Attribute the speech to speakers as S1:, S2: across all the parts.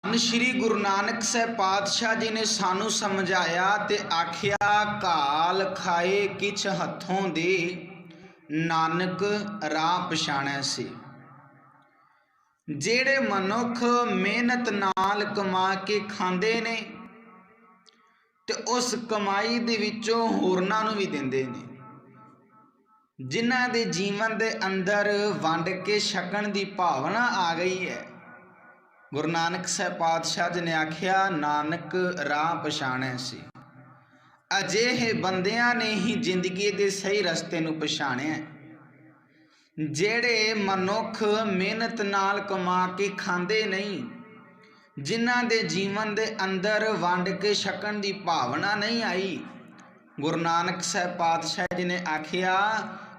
S1: धन श्री गुरु नानक साहब पातशाह जी ने सानू समझाया ते आख्या घाल खाए किछ हथों दे नानक राह पछाणै से। जेड़े मनुख मेहनत नाल कमा के खांदे ने ते उस कमाई दे विचों होरनां नूं भी दिंदे ने, जिन्हां दे जीवन दे अंदर वंड के छकण दी भावना आ गई है। गुरु नानक साहब पातशाह जी ने आख्या नानक राह पछाणै से। अजिहे बंदियां ने ही जिंदगी के सही रस्ते नूं पछाणिया। जेड़े मनुख मेहनत नाल कमा के खांदे नहीं, जिन्हां दे जीवन दे अंदर वंड के छकण दी भावना नहीं आई, गुरु नानक साहब पातशाह जी ने आख्या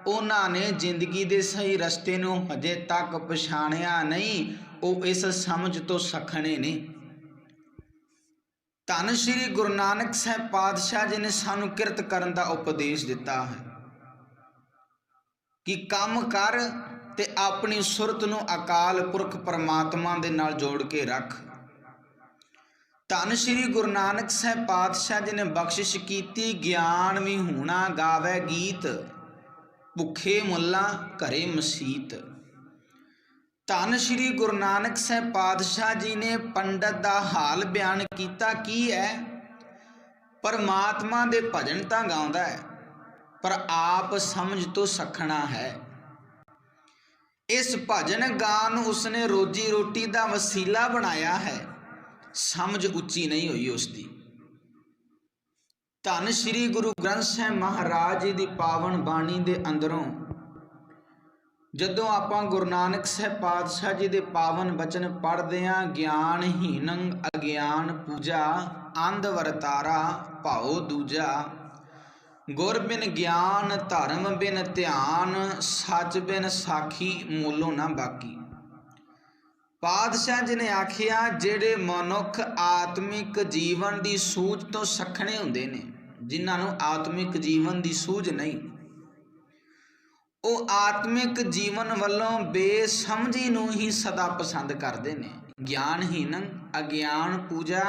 S1: उन्हां ने जिंदगी दे सही रस्ते नूं हजे तक पछाणिया नहीं, वो इस समझ तो सखणे ने। धन श्री गुरु नानक साहब पातशाह जी ने सानू किरत करन दा उपदेश दिता है कि काम कर ते अपनी सुरत नूं अकाल पुरख परमात्मा दे नाल जोड़ के रख। धन श्री गुरु नानक साहब पातशाह जी ने बख्शिश कीती ज्ञान भी होना गावे गीत, भुखे मुल्ला घरे मसीत। धन श्री गुरु नानक साहब पातशाह जी ने पंडित का हाल बयान किया की है, परमात्मा दे भजन तां गाउंदा है पर आप समझ तो सखना है। इस भजन गान उसने रोजी रोटी का वसीला बनाया है, समझ उच्ची नहीं हुई उसकी। धन श्री गुरु ग्रंथ साहिब महाराज जी की पावन बाणी के अंदरों जदों आपां गुरु नानक साहब पातशाह जी के पावन बचन पढ़ते हैं, ज्ञान हीनंग अज्ञान पूजा अंध वरतारा भाओ दूजा, गुर बिन ज्ञान धर्म बिन ध्यान सच बिन साखी मोलो ना बाकी। पातशाह जी ने आखिया जेड़े मनुख आत्मिक जीवन की सूझ तो सखणे हुंदे ने, जिन्हां आत्मिक जीवन की सूझ नहीं, वो आत्मिक जीवन वालों बेसमझी नूं ही सदा पसंद करते हैं। ज्ञानहीन अज्ञान पूजा,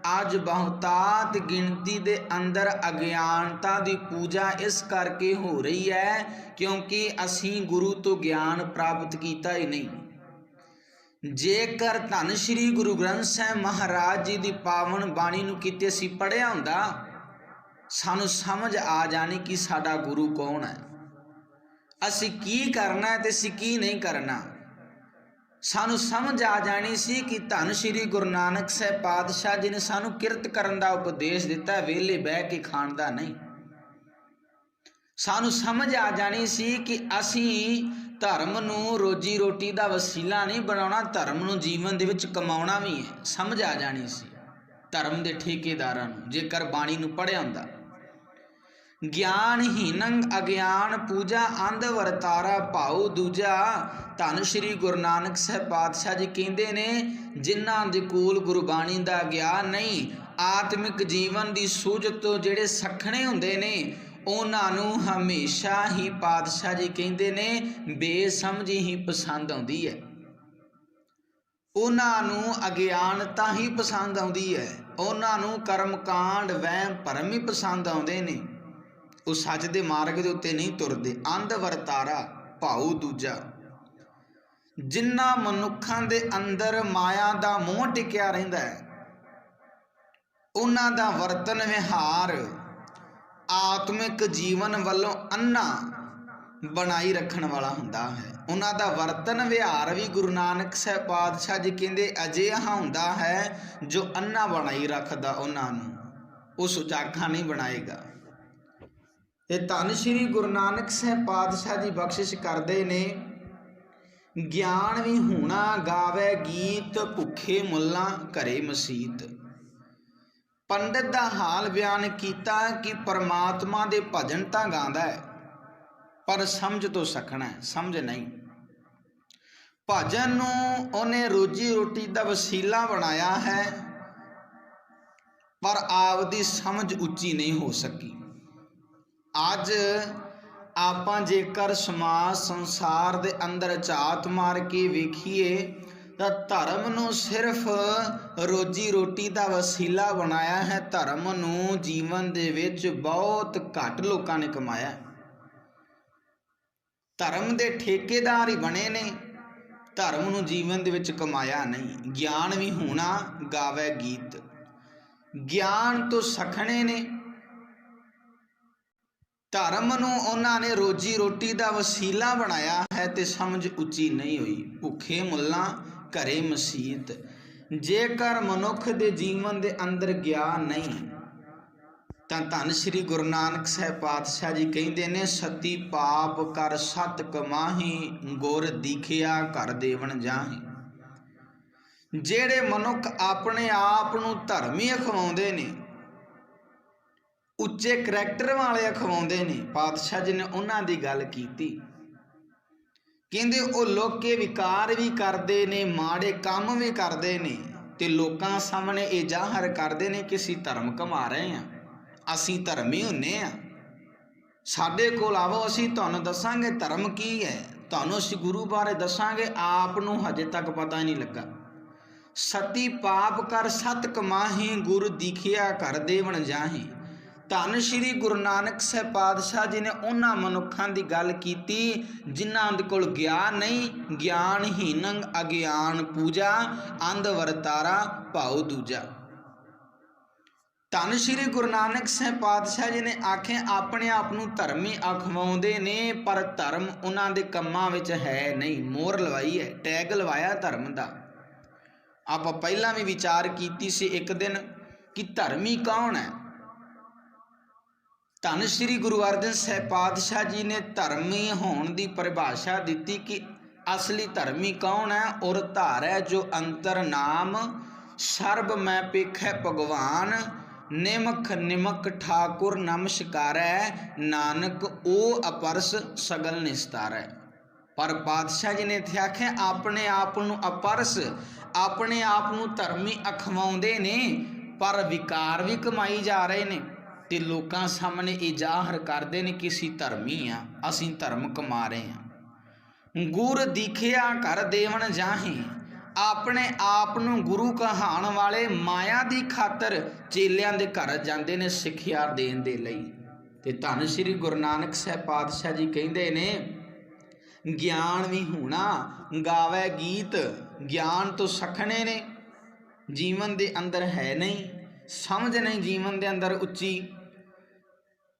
S1: अज बहुतात गिनती दे अंदर अज्ञानता की पूजा इस करके हो रही है क्योंकि असी गुरु तो ज्ञान प्राप्त किया ही नहीं। जेकर धन श्री गुरु ग्रंथ साहिब महाराज जी की पावन बाणी नूं किते असी पढ़िया हुंदा, सानू समझ आ जानी कि साडा गुरु कौन है, असी की करना है ते असी की नहीं करना। सानू समझ आ जानी सी कि धन श्री गुरु नानक साहब पातशाह जी ने सानू किरत करन दा उपदेश दिता, वेले बह के खाण दा नहीं। सानू समझ आ जानी सी कि असी धर्म नूं रोजी रोटी का वसीला नहीं बनाउणा, धर्म नूं जीवन दे विच कमाउणा भी है। समझ आ जानी सी धर्म के ठेकेदारां नूं जेकर बाणी नूं पढ़िया हुंदा। ज्ञानहीन अज्ञान पूजा अंध वरतारा भाऊ दूजा। धन श्री गुरु नानक साहब पातशाह जी कहते ने जिन्हां दे कोल गुरबाणी का ज्ञान नहीं, आत्मिक जीवन की सूझ तो जेड़े सखणे हुंदे ने, उन्हां नूं हमेशा ही पातशाह जी कहते ने बेसमझी ही पसंद आउंदी है, उन्हां नूं अज्ञानता ही पसंद आउंदी है, उन्हां नूं कर्म कांड वहम भरम ही पसंद आउंदे ने। वो सच दे मार्ग के उत्ते नहीं तुरदे। अंध वरतारा भाऊ दूजा, जिन्हां मनुखां दे अंदर माया दा मोह टिकिया रहिंदा है, उन्हां दा वर्तन विहार आत्मिक जीवन वालों अन्ना बनाई रखण वाला हुंदा है। उन्हां दा वर्तन विहार भी गुरु नानक साहब पातशाह जी कहंदे अजिहा हुंदा है जो अन्ना बनाई रखदा, उन्हां नूं वो सुजागा नहीं बनाएगा। धन श्री गुरु नानक साहब पातशाह जी बख्शिश करते ने ज्ञान भी होना गावे गीत, भुखे मुल्ला घरे मसीत। पंडित का हाल बयान किया कि परमात्मा दे भजन तां गांदा है पर समझ तो सकना है, समझ नहीं। भजन नूं उन्हें रोजी रोटी का वसीला बनाया है पर आपदी समझ उच्ची नहीं हो सकी। अज आपां जेकर समाज संसार दे अंदर झात मार के वेखीए ਤਾਂ ਧਰਮ ਨੂੰ ਸਿਰਫ ਰੋਜੀ ਰੋਟੀ ਦਾ ਵਸੀਲਾ ਬਣਾਇਆ ਹੈ। ਧਰਮ ਨੂੰ ਜੀਵਨ ਦੇ ਵਿੱਚ ਬਹੁਤ ਘੱਟ ਲੋਕਾਂ ਨੇ ਕਮਾਇਆ। ਧਰਮ ਦੇ ਠੇਕੇਦਾਰ ਹੀ ਬਣੇ ਨੇ, ਧਰਮ ਨੂੰ ਜੀਵਨ ਦੇ ਵਿੱਚ ਕਮਾਇਆ ਨਹੀਂ। ਗਿਆਨ ਵੀ ਹੋਣਾ ਗਾਵੇ ਗੀਤ, ਗਿਆਨ ਤੋਂ ਸਖਣੇ ਨੇ। ਧਰਮ ਨੂੰ ਉਹਨਾਂ ਨੇ ਰੋਜੀ ਰੋਟੀ ਦਾ ਵਸੀਲਾ ਬਣਾਇਆ ਹੈ ਤੇ ਸਮਝ ਉੱਚੀ ਨਹੀਂ ਹੋਈ। ਭੁੱਖੇ ਮੁੱਲਾਂ ਘਰੇ ਮਸੀਤ। ਜੇਕਰ ਮਨੁੱਖ ਦੇ ਜੀਵਨ ਦੇ ਅੰਦਰ ਗਿਆਨ ਨਹੀਂ ਤਾਂ ਧੰਨ ਸ਼੍ਰੀ ਗੁਰੂ ਨਾਨਕ ਸਾਹਿਬ ਪਾਤਸ਼ਾਹ ਜੀ ਕਹਿੰਦੇ ਨੇ, ਸਤੀ ਪਾਪ ਕਰ ਸਤ ਕਮਾਹੀ, ਗੁਰ ਦੀਖਿਆ ਘਰ ਦੇਵਣ ਜਾਹੀ। ਜਿਹੜੇ ਮਨੁੱਖ ਆਪਣੇ ਆਪ ਨੂੰ ਧਰਮੀ ਅਖਵਾਉਂਦੇ ਨੇ, ਉੱਚੇ ਕਰੈਕਟਰ ਵਾਲੇ ਅਖਵਾਉਂਦੇ ਨੇ, ਪਾਤਸ਼ਾਹ ਜੀ ਨੇ ਉਹਨਾਂ ਦੀ ਗੱਲ ਕੀਤੀ। ਕਹਿੰਦੇ ਉਹ ਲੋਕੇ ਵਿਕਾਰ ਵੀ ਕਰਦੇ ਨੇ, ਮਾੜੇ ਕੰਮ ਵੀ ਕਰਦੇ ਨੇ ਤੇ ਲੋਕਾਂ ਸਾਹਮਣੇ ਇਹ ਜ਼ਾਹਰ ਕਰਦੇ ਨੇ ਕਿ ਅਸੀਂ ਧਰਮ ਕਮਾ ਰਹੇ ਹਾਂ, ਅਸੀਂ ਧਰਮੀ ਹੁੰਨੇ ਆ, ਸਾਡੇ ਕੋਲ ਆਵੋ, ਅਸੀਂ ਤੁਹਾਨੂੰ ਦੱਸਾਂਗੇ ਧਰਮ ਕੀ ਹੈ, ਤੁਹਾਨੂੰ ਅਸੀਂ ਗੁਰੂ ਬਾਰੇ ਦੱਸਾਂਗੇ। ਆਪ ਨੂੰ ਹਜੇ ਤੱਕ ਪਤਾ ਨਹੀਂ ਲੱਗਾ। ਸਤੀ ਪਾਪ ਕਰ ਸਤ ਕਮਾਹੀ, ਗੁਰ ਦੀਖਿਆ ਘਰ ਦੇਵਣ ਜਾਹੀ। ਧੰਨ ਸ਼੍ਰੀ ਗੁਰੂ ਨਾਨਕ ਸਾਹਿਬ ਪਾਤਸ਼ਾਹ ਜੀ ਨੇ ਉਹਨਾਂ ਮਨੁੱਖਾਂ ਦੀ ਗੱਲ ਕੀਤੀ ਜਿਨ੍ਹਾਂ ਦੇ ਕੋਲ ਗਿਆਨ ਨਹੀਂ। ਗਿਆਨਹੀਨੰ ਅਗਿਆਨ ਪੂਜਾ, ਅੰਧ ਵਰਤਾਰਾ ਭਾਉ ਦੂਜਾ। ਧੰਨ ਸ਼੍ਰੀ ਗੁਰੂ ਨਾਨਕ ਸਾਹਿਬ ਪਾਤਸ਼ਾਹ ਜੀ ਨੇ ਆਖਿਆ ਆਪਣੇ ਆਪ ਨੂੰ ਧਰਮੀ ਅਖਵਾਉਂਦੇ ਨੇ, ਪਰ ਧਰਮ ਉਹਨਾਂ ਦੇ ਕੰਮਾਂ ਵਿੱਚ ਹੈ ਨਹੀਂ। ਮੋਹਰ ਲਵਾਈ ਹੈ, ਟੈਗ ਲਵਾਇਆ ਧਰਮ ਦਾ। ਆਪਾਂ ਪਹਿਲਾਂ ਵੀ ਵਿਚਾਰ ਕੀਤੀ ਸੀ ਇੱਕ ਦਿਨ ਕਿ ਧਰਮੀ ਕੌਣ ਹੈ। ਧੰਨ ਸ਼੍ਰੀ ਗੁਰੂ ਅਰਜਨ ਸਾਹਿਬ ਪਾਤਸ਼ਾਹ ਜੀ ਨੇ ਧਰਮੀ ਹੋਣ ਦੀ ਪਰਿਭਾਸ਼ਾ ਦਿੱਤੀ ਕਿ ਅਸਲੀ ਧਰਮੀ ਕੌਣ ਹੈ। ਔਰ ਧਾਰੈ ਜੋ ਅੰਤਰ ਨਾਮ, ਸਰਬ ਮੈਂ ਪੇਖੈ ਭਗਵਾਨ, ਨਿਮਖ ਨਿਮਕ ਠਾਕੁਰ ਨਮਸਕਾਰੈ, ਨਾਨਕ ਉਹ ਅਪਰਸ ਸਗਲ ਨਿਸਤਾਰੈ। ਪਰ ਪਾਤਸ਼ਾਹ ਜੀ ਨੇ ਇੱਥੇ ਆਖਿਆ ਆਪਣੇ ਆਪ ਨੂੰ ਅਪਰਸ, ਆਪਣੇ ਆਪ ਨੂੰ ਧਰਮੀ ਅਖਵਾਉਂਦੇ ਨੇ, ਪਰ ਵਿਕਾਰ ਵੀ ਕਮਾਈ ਜਾ ਰਹੇ ਨੇ ਤੇ ਲੋਕਾਂ ਸਾਹਮਣੇ ਇਹ ਜ਼ਾਹਰ ਕਰਦੇ ਨੇ ਕਿ ਅਸੀਂ ਧਰਮੀ ਆ, ਅਸੀਂ ਧਰਮ ਕਮਾ ਰਹੇ ਹਾਂ। ਗੁਰ ਦੀਖਿਆ ਘਰ ਦੇਵਣ ਜਾਹੀ। ਆਪਣੇ ਆਪ ਨੂੰ ਗੁਰੂ ਕਹਾਉਣ ਵਾਲੇ ਮਾਇਆ ਦੀ ਖਾਤਰ ਚੇਲਿਆਂ ਦੇ ਘਰ ਜਾਂਦੇ ਨੇ ਸਿੱਖਿਆ ਦੇਣ ਦੇ ਲਈ। ਤੇ ਧੰਨ ਸ਼੍ਰੀ ਗੁਰੂ ਨਾਨਕ ਸਾਹਿਬ ਪਾਤਸ਼ਾਹ ਜੀ ਕਹਿੰਦੇ ਨੇ, ਗਿਆਨ ਵੀ ਹੋਣਾ ਗਾਵੇ ਗੀਤ। ਗਿਆਨ ਤੋਂ ਸਖਣੇ ਨੇ, ਜੀਵਨ ਦੇ ਅੰਦਰ ਹੈ ਨਹੀਂ, ਸਮਝ ਨਹੀਂ ਜੀਵਨ ਦੇ ਅੰਦਰ ਉੱਚੀ।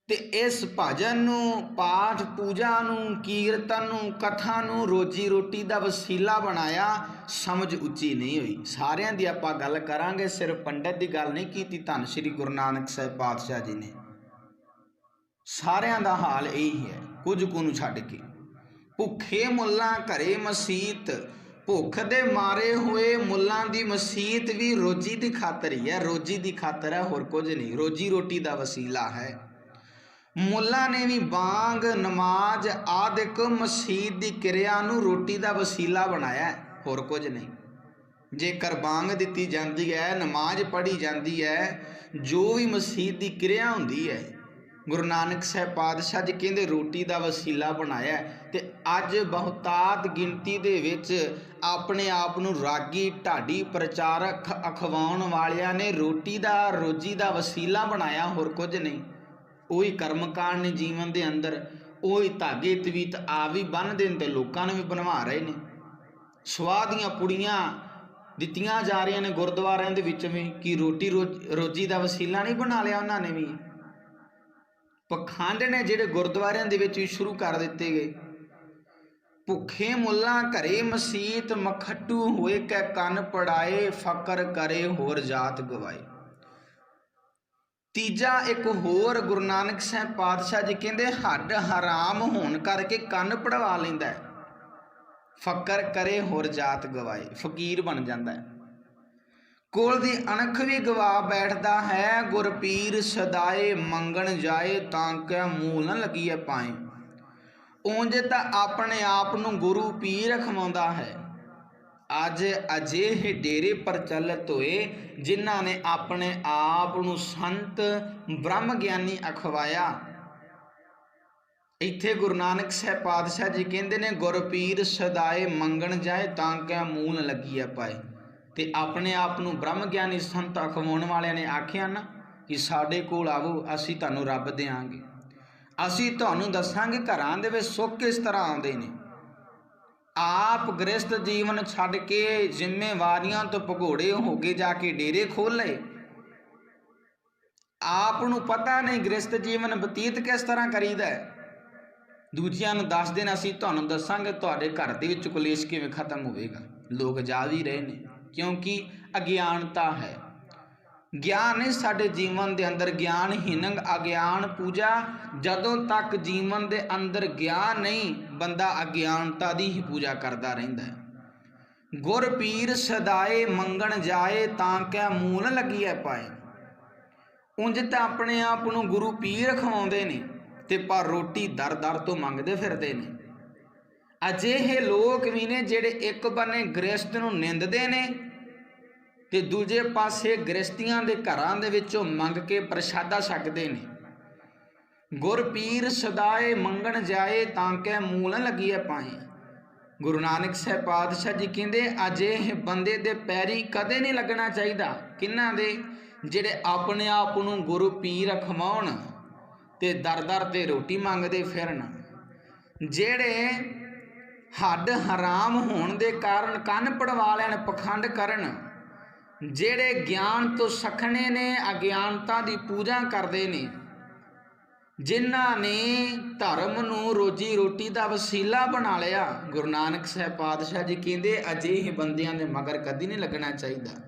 S1: ਤੇ ਇਸ ਭਜਨ ਨੂੰ, ਪਾਠ ਪੂਜਾ ਨੂੰ, ਕੀਰਤਨ ਨੂੰ, ਕਥਾ ਨੂੰ ਰੋਜੀ ਰੋਟੀ ਦਾ ਵਸੀਲਾ ਬਣਾਇਆ, ਸਮਝ ਉੱਚੀ ਨਹੀਂ ਹੋਈ। ਸਾਰਿਆਂ ਦੀ ਆਪਾਂ ਗੱਲ ਕਰਾਂਗੇ, ਸਿਰਫ ਪੰਡਤ ਦੀ ਗੱਲ ਨਹੀਂ ਕੀਤੀ ਧੰਨ ਸ਼੍ਰੀ ਗੁਰੂ ਨਾਨਕ ਸਾਹਿਬ ਪਾਤਸ਼ਾਹ ਜੀ ਨੇ। ਸਾਰਿਆਂ ਦਾ ਹਾਲ ਇਹੀ ਹੈ, ਕੁਝ ਕੁ ਨੂੰ ਛੱਡ ਕੇ। ਭੁੱਖੇ ਮੁੱਲਾਂ ਘਰੇ ਮਸੀਤ। ਭੁੱਖ ਦੇ ਮਾਰੇ ਹੋਏ ਮੁੱਲਾਂ ਦੀ ਮਸੀਤ ਵੀ ਰੋਜੀ ਦੀ ਖਾਤਰ ਹੀ ਹੈ, ਰੋਜੀ ਦੀ ਖਾਤਰ ਹੈ, ਹੋਰ ਕੁਝ ਨਹੀਂ। ਰੋਜੀ ਰੋਟੀ ਦਾ ਵਸੀਲਾ ਹੈ। ਮੁੱਲਾਂ ਨੇ ਵੀ ਬਾਂਗ, ਨਮਾਜ਼ ਆਦਿਕ ਮਸੀਤ ਦੀ ਕਿਰਿਆ ਨੂੰ ਰੋਟੀ ਦਾ ਵਸੀਲਾ ਬਣਾਇਆ, ਹੋਰ ਕੁਝ ਨਹੀਂ। ਜੇਕਰ ਬਾਂਗ ਦਿੱਤੀ ਜਾਂਦੀ ਹੈ, ਨਮਾਜ਼ ਪੜ੍ਹੀ ਜਾਂਦੀ ਹੈ, ਜੋ ਵੀ ਮਸੀਤ ਦੀ ਕਿਰਿਆ ਹੁੰਦੀ ਹੈ, ਗੁਰੂ ਨਾਨਕ ਸਾਹਿਬ ਪਾਤਸ਼ਾਹ ਜੀ ਕਹਿੰਦੇ ਰੋਟੀ ਦਾ ਵਸੀਲਾ ਬਣਾਇਆ। ਤੇ ਅੱਜ ਬਹੁਤਾਤ ਗਿਣਤੀ ਦੇ ਵਿੱਚ ਆਪਣੇ ਆਪ ਨੂੰ ਰਾਗੀ, ਢਾਡੀ, ਪ੍ਰਚਾਰਕ ਅਖਵਾਉਣ ਵਾਲਿਆਂ ਨੇ ਰੋਟੀ ਦਾ, ਰੋਜੀ ਦਾ ਵਸੀਲਾ ਬਣਾਇਆ, ਹੋਰ ਕੁਝ ਨਹੀਂ। ਉਹੀ ਕਰਮਕਾਂਡ ਨੇ ਜੀਵਨ ਦੇ ਅੰਦਰ, ਉਹੀ ਧਾਗੇ ਤਵੀਤ ਆ ਵੀ ਬੰਨ੍ਹ ਦੇਣ ਤੇ ਲੋਕਾਂ ਨੂੰ ਵੀ ਬਣਵਾ ਰਹੇ ਨੇ। ਸਵਾਹ ਦੀਆਂ ਪੁੜੀਆਂ ਦਿੱਤੀਆਂ ਜਾ ਰਹੀਆਂ ਨੇ ਗੁਰਦੁਆਰਿਆਂ ਦੇ ਵਿੱਚ ਵੀ, ਕਿ ਰੋਜੀ ਦਾ ਵਸੀਲਾ ਨਹੀਂ ਬਣਾ ਲਿਆ ਉਹਨਾਂ ਨੇ ਵੀ। ਪਖੰਡ ਨੇ ਜਿਹੜੇ ਗੁਰਦੁਆਰਿਆਂ ਦੇ ਵਿੱਚ ਵੀ ਸ਼ੁਰੂ ਕਰ ਦਿੱਤੇ ਗਏ। ਭੁੱਖੇ ਮੁੱਲਾਂ ਘਰੇ ਮਸੀਤ, ਮਖੱਟੂ ਹੋਏ ਕੈ ਕੰਨ ਪੜਾਏ, ਫਕਰ ਕਰੇ ਹੋਰ ਜਾਤ ਗਵਾਏ। ਤੀਜਾ ਇੱਕ ਹੋਰ ਗੁਰੂ ਨਾਨਕ ਸਾਹਿਬ ਪਾਤਸ਼ਾਹ ਜੀ ਕਹਿੰਦੇ ਹੱਡ ਹਰਾਮ ਹੋਣ ਕਰਕੇ ਕੰਨ ਪੜਵਾ ਲੈਂਦਾ ਹੈ। ਫਕਰ ਕਰੇ ਹੋਰ ਜਾਤ ਗਵਾਏ, ਫਕੀਰ ਬਣ ਜਾਂਦਾ ਹੈ। ਕੋਲ ਦੀ ਅਣਖ ਵੀ ਗਵਾ ਬੈਠਦਾ ਹੈ। ਗੁਰਪੀਰ ਸਦਾਏ ਮੰਗਣ ਜਾਏ, ਤਾਂ ਕਿ ਮੂਲ ਨਾ ਲੱਗੀਏ ਪਾਏ। ਉਂਝ ਤਾਂ ਆਪਣੇ ਆਪ ਨੂੰ ਗੁਰੂ ਪੀਰ ਅਖਵਾਉਂਦਾ ਹੈ। ਅੱਜ ਅਜਿਹੇ ਡੇਰੇ ਪ੍ਰਚਲਿਤ ਹੋਏ ਜਿਨ੍ਹਾਂ ਨੇ ਆਪਣੇ ਆਪ ਨੂੰ ਸੰਤ ਬ੍ਰਹਮ ਗਿਆਨੀ ਅਖਵਾਇਆ। ਇੱਥੇ ਗੁਰੂ ਨਾਨਕ ਸਾਹਿਬ ਪਾਤਸ਼ਾਹ ਜੀ ਕਹਿੰਦੇ ਨੇ, ਗੁਰ ਪੀਰ ਸਦਾਏ ਮੰਗਣ ਜਾਏ ਤਾਂ ਕਿਆ ਮੂਲ ਲੱਗੀਐ ਪਾਏ। ਤੇ ਆਪਣੇ ਆਪ ਨੂੰ ਬ੍ਰਹਮ ਗਿਆਨੀ ਸੰਤ ਅਖਵਾਉਣ ਵਾਲਿਆਂ ਨੇ ਆਖਿਆ ਨਾ ਕਿ ਸਾਡੇ ਕੋਲ ਆਵੋ, ਅਸੀਂ ਤੁਹਾਨੂੰ ਰੱਬ ਦਿਆਂਗੇ, ਅਸੀਂ ਤੁਹਾਨੂੰ ਦੱਸਾਂਗੇ ਘਰਾਂ ਦੇ ਵਿੱਚ ਸੁੱਖ ਕਿਸ ਤਰ੍ਹਾਂ ਆਉਂਦੇ ਨੇ। ਆਪ ਗ੍ਰਸਥ ਜੀਵਨ ਛੱਡ ਕੇ ਜ਼ਿੰਮੇਵਾਰੀਆਂ ਤੋਂ ਭਗੌੜੇ ਹੋ ਕੇ ਜਾ ਕੇ ਡੇਰੇ ਖੋਲ੍ਹ ਲਏ। ਆਪ ਨੂੰ ਪਤਾ ਨਹੀਂ ਗ੍ਰਸਥ ਜੀਵਨ ਬਤੀਤ ਕਿਸ ਤਰ੍ਹਾਂ ਕਰੀਦਾ ਹੈ। ਦੂਜਿਆਂ ਨੂੰ ਦੱਸ ਦੇਣਾ ਅਸੀਂ ਤੁਹਾਨੂੰ ਦੱਸਾਂਗੇ ਤੁਹਾਡੇ ਘਰ ਦੇ ਵਿੱਚ ਕਲੇਸ਼ ਕਿਵੇਂ ਖਤਮ ਹੋਵੇਗਾ। ਲੋਕ ਜਾ ਵੀ ਰਹੇ ਨੇ ਕਿਉਂਕਿ ਅਗਿਆਨਤਾ ਹੈ। ਗਿਆਨ ਹੈ ਸਾਡੇ ਜੀਵਨ ਦੇ ਅੰਦਰ, ਗਿਆਨਹੀਨ ਅਗਿਆਨ ਪੂਜਾ। ਜਦੋਂ ਤੱਕ ਜੀਵਨ ਦੇ ਅੰਦਰ ਗਿਆਨ ਨਹੀਂ, ਬੰਦਾ ਅਗਿਆਨਤਾ ਦੀ ਹੀ ਪੂਜਾ ਕਰਦਾ ਰਹਿੰਦਾ ਹੈ। ਗੁਰ ਪੀਰ ਸਦਾਏ ਮੰਗਣ ਜਾਏ ਤਾਂ ਕਿਆ ਮੂਲ ਲੱਗੀਐ ਪਾਏ। ਉਂਝ ਤਾਂ ਆਪਣੇ ਆਪ ਨੂੰ ਗੁਰੂ ਪੀਰ ਖਵਾਉਂਦੇ ਨੇ ਤੇ ਪਰ ਰੋਟੀ ਦਰ ਦਰ ਤੋਂ ਮੰਗਦੇ ਫਿਰਦੇ ਨੇ। ਅਜਿਹੇ ਲੋਕ ਵੀ ਨੇ ਜਿਹੜੇ ਇੱਕ ਬੰਨੇ ਗ੍ਰਸਥ ਨੂੰ ਨਿੰਦਦੇ ਨੇ ਤੇ ਦੂਜੇ ਪਾਸੇ ਗ੍ਰਸਤੀਆਂ ਦੇ ਘਰਾਂ ਦੇ ਵਿੱਚੋਂ ਮੰਗ ਕੇ ਪ੍ਰਸ਼ਾਦਾ ਛਕਦੇ ਨੇ। ਗੁਰ ਪੀਰ ਸਦਾਏ ਮੰਗਣ ਜਾਏ ਤਾਂ ਕਿ ਮੂਲ ਲੱਗੀਐ ਪਾਏ। ਗੁਰੂ ਨਾਨਕ ਸਾਹਿਬ ਪਾਤਸ਼ਾਹ ਜੀ ਕਹਿੰਦੇ ਅਜਿਹੇ ਬੰਦੇ ਦੇ ਪੈਰੀ ਕਦੇ ਨਹੀਂ ਲੱਗਣਾ ਚਾਹੀਦਾ। ਕਿਹਨਾਂ ਦੇ? ਜਿਹੜੇ ਆਪਣੇ ਆਪ ਨੂੰ ਗੁਰੂ ਪੀਰ ਅਖਵਾਉਣ ਤੇ ਦਰ ਦਰ ਤੇ ਰੋਟੀ ਮੰਗਦੇ ਫਿਰਨ, ਜਿਹੜੇ ਹੱਡ ਹਰਾਮ ਹੋਣ ਦੇ ਕਾਰਨ ਕੰਨ ਪੜਵਾ ਲੈਣ, ਪਖੰਡ ਕਰਨ, ਜਿਹੜੇ ਗਿਆਨ ਤੋਂ ਸਖਣੇ ਨੇ, ਅਗਿਆਨਤਾ ਦੀ ਪੂਜਾ ਕਰਦੇ ਨੇ, ਜਿਨ੍ਹਾਂ ਨੇ ਧਰਮ ਨੂੰ ਰੋਜੀ ਰੋਟੀ ਦਾ ਵਸੀਲਾ ਬਣਾ ਲਿਆ। ਗੁਰੂ ਨਾਨਕ ਸਾਹਿਬ ਪਾਤਸ਼ਾਹ ਜੀ ਕਹਿੰਦੇ ਅਜਿਹੇ ਬੰਦਿਆਂ ਦੇ ਮਗਰ ਕਦੀ ਨਹੀਂ ਲੱਗਣਾ ਚਾਹੀਦਾ।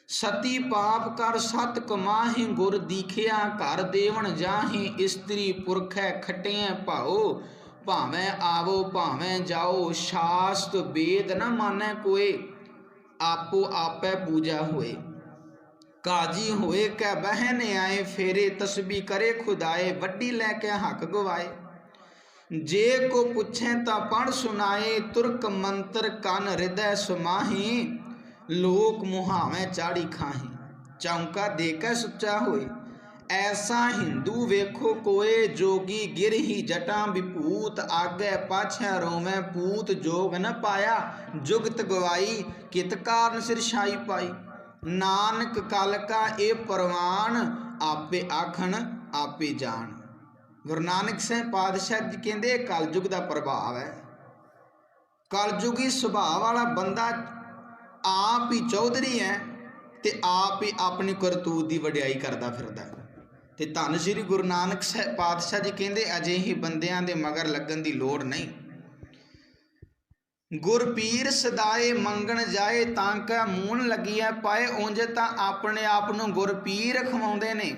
S1: ਸਤੀ ਪਾਪ ਕਰ ਸਤ ਕਮਾਹੀ, ਗੁਰ ਦੀਖਿਆ ਘਰ ਦੇਵਣ ਜਾਹੀ। ਇਸਤਰੀ ਪੁਰਖੈ ਖਟਿਐ ਭਾਓ, ਭਾਵੇਂ ਆਵੋ ਭਾਵੇਂ ਜਾਓ। ਸ਼ਾਸਤ ਵੇਦ ਨ ਮਾਨੈ ਕੋਏ, ਆਪੋ ਆਪੈ ਪੂਜਾ ਹੋਏ। ਕਾਜੀ ਹੋਏ ਕੈ ਬਹਿਨ ਆਏ, ਫੇਰੇ ਤਸਬੀ ਕਰੇ ਖੁਦਾਏ। ਵੱਡੀ ਲੈ ਕੇ ਹੱਕ ਗਵਾਏ, ਜੇ ਕੋ ਪੁੱਛੇ ਤਾਂ ਪੜ੍ਹ ਸੁਨਾਏ। ਤੁਰਕ ਮੰਤਰ ਕੰਨ ਹਿਰਦੈ ਸਮਾਹੀ, ਲੋਕ ਮੁਹਾਵੇਂ ਚਾੜੀ ਖਾਹੀ। ਚੌਂਕਾ ਦੇ ਕੇ ਸੁੱਚਾ ਹੋਏ, ਐਸਾ ਹਿੰਦੂ ਵੇਖੋ ਕੋਏ। ਜੋਗੀ ਗਿਰਹੀ ਜਟਾਂ ਵਿਭੂਤ, ਆਗੇ ਪਾਛੈ ਰੋਵੇਂ ਪੂਤ। ਜੋਗ ਨ ਪਾਇਆ ਜੁਗਤ ਗਵਾਈ, ਕਿਤ ਕਾਰਨ ਸਿਰ ਛਾਈ ਪਾਈ। ਨਾਨਕ ਕਲ ਕਾ ਇਹ ਪ੍ਰਵਾਨ, ਆਪੇ ਆਖਣ ਆਪੇ ਜਾਣ। ਗੁਰੂ ਨਾਨਕ ਸਾਹਿਬ ਪਾਤਸ਼ਾਹ ਜੀ ਕਹਿੰਦੇ ਇਹ ਕਲਯੁਗ ਦਾ ਪ੍ਰਭਾਵ ਹੈ। ਕਲਯੁਗੀ ਸੁਭਾਅ ਵਾਲਾ ਬੰਦਾ ਆਪ ਹੀ ਚੌਧਰੀ ਹੈ ਤੇ ਆਪ ਹੀ ਆਪਣੀ ਕਰਤੂਤ ਦੀ ਵਡਿਆਈ ਕਰਦਾ ਫਿਰਦਾ। ਤੇ ਧੰਨ ਸ਼੍ਰੀ ਗੁਰੂ ਨਾਨਕ ਸਾਹਿਬ ਪਾਤਸ਼ਾਹ ਜੀ ਕਹਿੰਦੇ ਅਜਿਹੇ ਬੰਦਿਆਂ ਦੇ ਮਗਰ ਲੱਗਣ ਦੀ ਲੋੜ ਨਹੀਂ। ਗੁਰ ਪੀਰ ਸਦਾਏ ਮੰਗਣ ਜਾਏ ਤਾਂ ਕਿ ਮੂਲ ਲੱਗੀਐ ਪਾਏ। ਉਂਝ ਤਾਂ ਆਪਣੇ ਆਪ ਨੂੰ ਗੁਰ ਪੀਰ ਖਵਾਉਂਦੇ ਨੇ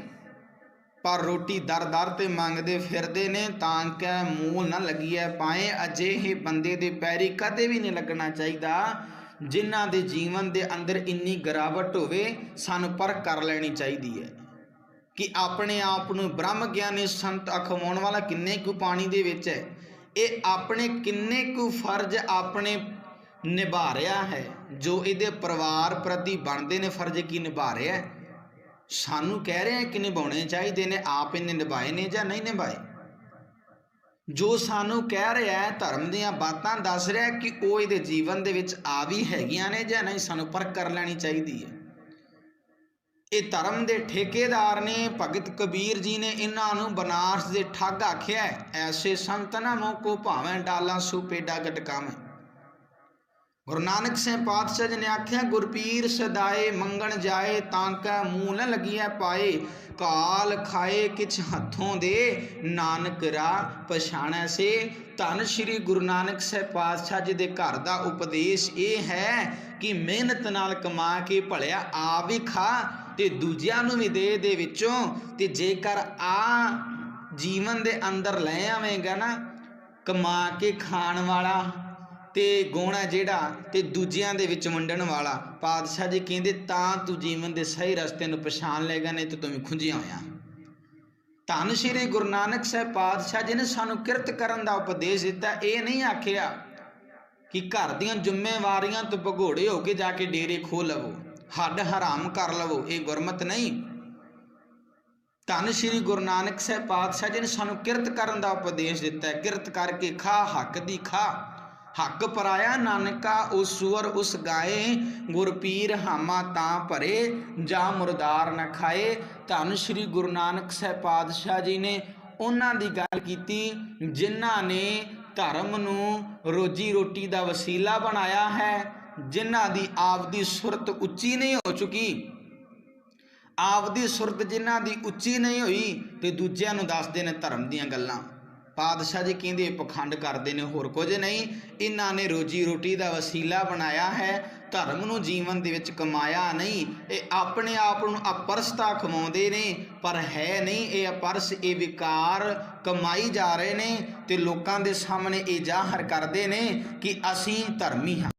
S1: ਪਰ ਰੋਟੀ ਦਰ ਦਰ ਤੇ ਮੰਗਦੇ ਫਿਰਦੇ ਨੇ, ਤਾਂ ਕਿ ਮੂਲ ਨਾ ਲੱਗੀਐ ਪਾਏ। ਅਜਿਹੇ ਬੰਦੇ ਦੇ ਪੈਰੀ ਕਦੇ ਵੀ ਨਹੀਂ ਲੱਗਣਾ ਚਾਹੀਦਾ ਜਿਨ੍ਹਾਂ ਦੇ ਜੀਵਨ ਦੇ ਅੰਦਰ ਇੰਨੀ ਗਿਰਾਵਟ ਹੋਵੇ। ਸਾਨੂੰ ਪਰਖ ਕਰ ਲੈਣੀ ਚਾਹੀਦੀ ਹੈ ਕਿ ਆਪਣੇ ਆਪ ਨੂੰ ਬ੍ਰਹਮ ਗਿਆਨੀ ਸੰਤ ਅਖਵਾਉਣ ਵਾਲਾ ਕਿੰਨੇ ਕੁ ਪਾਣੀ ਦੇ ਵਿੱਚ ਹੈ। ਇਹ ਆਪਣੇ ਕਿੰਨੇ ਕੁ ਫਰਜ਼ ਆਪਣੇ ਨਿਭਾ ਰਿਹਾ ਹੈ, ਜੋ ਇਹਦੇ ਪਰਿਵਾਰ ਪ੍ਰਤੀ ਬਣਦੇ ਨੇ ਫਰਜ਼ ਕੀ ਨਿਭਾ ਰਿਹਾ। ਸਾਨੂੰ ਕਹਿ ਰਹੇ ਕਿ ਨਿਭਾਉਣੇ ਚਾਹੀਦੇ ਨੇ, ਆਪ ਇਹਨੇ ਨਿਭਾਏ ਨੇ ਜਾਂ ਨਹੀਂ ਨਿਭਾਏ। ਜੋ ਸਾਨੂੰ ਕਹਿ ਰਿਹਾ ਹੈ, ਧਰਮ ਦੀਆਂ ਬਾਤਾਂ ਦੱਸ ਰਿਹਾ ਕਿ ਉਹ ਇਹਦੇ ਜੀਵਨ ਦੇ ਵਿੱਚ ਆ ਵੀ ਹੈਗੀਆਂ ਨੇ ਜਾਂ ਨਹੀਂ, ਸਾਨੂੰ ਪਰਖ ਕਰ ਲੈਣੀ ਚਾਹੀਦੀ ਹੈ। ਇਹ ਧਰਮ ਦੇ ਠੇਕੇਦਾਰ ਨੇ ਭਗਤ ਕਬੀਰ ਜੀ ਨੇ ਇਹਨਾਂ ਨੂੰ ਬਨਾਰਸ ਦੇ ਠੱਗ ਆਖਿਆ। ਐਸੇ ਸੰਤ ਨਾ ਮੋਕੋ ਭਾਵੇਂ ਡਾਲਾ ਸੂ ਪੇਡਾ ਗਟਕਾਵੇਂ। ਗੁਰੂ ਨਾਨਕ ਸਾਹਿਬ ਪਾਤਸ਼ਾਹ ਜੀ ਨੇ ਆਖਿਆ ਗੁਰਪੀਰ ਸਦਾਏ ਮੰਗਣ ਜਾਏ ਤਾਂ ਕੈ ਮੂੰਹ ਨ ਲੱਗੀਐ ਪਾਏ। ਕਾਲ ਖਾਏ ਕਿਛ ਹੱਥੋਂ ਦੇ ਨਾਨਕ ਰਾਹ ਪਛਾਣੈ ਸੇ। ਧੰਨ ਸ਼੍ਰੀ ਗੁਰੂ ਨਾਨਕ ਸਾਹਿਬ ਪਾਤਸ਼ਾਹ ਜੀ ਦੇ ਘਰ ਦਾ ਉਪਦੇਸ਼ ਇਹ ਹੈ ਕਿ ਮਿਹਨਤ ਨਾਲ ਕਮਾ ਕੇ ਭਲਿਆ ਆਪ ਵੀ ਖਾ ਤੇ ਦੂਜਿਆਂ ਨੂੰ ਵੀ ਦੇ ਵਿੱਚੋਂ। ਤੇ ਜੇਕਰ ਆ ਜੀਵਨ ਦੇ ਅੰਦਰ ਲੈ ਆਵੇਂਗਾ ਨਾ ਕਮਾ ਕੇ ਖਾਣ ਵਾਲਾ ਤੇ ਗੁਣ ਹੈ ਜਿਹੜਾ ਤੇ ਦੂਜਿਆਂ ਦੇ ਵਿੱਚ ਵੰਡਣ ਵਾਲਾ, ਪਾਤਸ਼ਾਹ ਜੀ ਕਹਿੰਦੇ ਤਾਂ ਤੂੰ ਜੀਵਨ ਦੇ ਸਹੀ ਰਸਤੇ ਨੂੰ ਪਛਾਣ ਲਏਗਾ, ਨਹੀਂ ਤਾਂ ਤੂੰ ਵੀ ਖੁੰਝਿਆ ਹੋਇਆ। ਧੰਨ ਸ਼੍ਰੀ ਗੁਰੂ ਨਾਨਕ ਸਾਹਿਬ ਪਾਤਸ਼ਾਹ ਜੀ ਨੇ ਸਾਨੂੰ ਕਿਰਤ ਕਰਨ ਦਾ ਉਪਦੇਸ਼ ਦਿੱਤਾ। ਇਹ ਨਹੀਂ ਆਖਿਆ ਕਿ ਘਰ ਦੀਆਂ ਜ਼ਿੰਮੇਵਾਰੀਆਂ ਤੋਂ ਭਗੌੜੇ ਹੋ ਕੇ ਜਾ ਕੇ ਡੇਰੇ ਖੋਹ ਲਵੋ, ਹੱਡ ਹਰਾਮ ਕਰ ਲਵੋ, ਇਹ ਗੁਰਮਤ ਨਹੀਂ। ਧੰਨ ਸ਼੍ਰੀ ਗੁਰੂ ਨਾਨਕ ਸਾਹਿਬ ਪਾਤਸ਼ਾਹ ਜੀ ਨੇ ਸਾਨੂੰ ਕਿਰਤ ਕਰਨ ਦਾ ਉਪਦੇਸ਼ ਦਿੱਤਾ ਹੈ। ਕਿਰਤ ਕਰਕੇ ਖਾ ਹੱਕ ਦੀ ਖਾ, ਹੱਕ ਪਰਾਇਆ ਨਾਨਕਾ ਉਸ ਸੂਰ ਉਸ ਗਾਏ, ਗੁਰ ਪੀਰ ਹਾਮਾ ਤਾਂ ਭਰੇ, ਜਾਂ ਮੁਰਦਾਰ ਨਾ ਖਾਏ। ਧੰਨ ਸ਼੍ਰੀ ਗੁਰੂ ਨਾਨਕ ਸਾਹਿਬ ਪਾਤਸ਼ਾਹ ਜੀ ਨੇ ਉਹਨਾਂ ਦੀ ਗੱਲ ਕੀਤੀ ਜਿਨ੍ਹਾਂ ਨੇ ਧਰਮ ਨੂੰ ਰੋਜੀ ਰੋਟੀ ਦਾ ਵਸੀਲਾ ਬਣਾਇਆ ਹੈ, ਜਿਨ੍ਹਾਂ ਦੀ ਆਪਦੀ ਸੁਰਤ ਉੱਚੀ ਨਹੀਂ ਹੋ ਚੁੱਕੀ, ਆਪਦੀ ਸੁਰਤ ਜਿਨ੍ਹਾਂ ਦੀ ਉੱਚੀ ਨਹੀਂ ਹੋਈ ਤੇ ਦੂਜਿਆਂ ਨੂੰ ਦੱਸਦੇ ਨੇ ਧਰਮ ਦੀਆਂ ਗੱਲਾਂ। ਪਾਤਸ਼ਾਹ ਜੀ ਕਹਿੰਦੇ ਪਖੰਡ ਕਰਦੇ ਨੇ, ਹੋਰ ਕੁਝ ਨਹੀਂ। ਇਹਨਾਂ ਨੇ ਰੋਜੀ ਰੋਟੀ ਦਾ ਵਸੀਲਾ ਬਣਾਇਆ ਹੈ, ਧਰਮ ਨੂੰ ਜੀਵਨ ਦੇ ਵਿੱਚ ਕਮਾਇਆ ਨਹੀਂ। ਇਹ ਆਪਣੇ ਆਪ ਨੂੰ ਅਪਰਸਤਾ ਕਮਾਉਂਦੇ ਨੇ, ਪਰ ਹੈ ਨਹੀਂ ਇਹ ਅਪਰਸ, ਇਹ ਵਿਕਾਰ ਕਮਾਈ ਜਾ ਰਹੇ ਨੇ ਤੇ ਲੋਕਾਂ ਦੇ ਸਾਹਮਣੇ ਇਹ ਜ਼ਾਹਰ ਕਰਦੇ ਨੇ ਕਿ ਅਸੀਂ ਧਰਮੀ ਹਾਂ।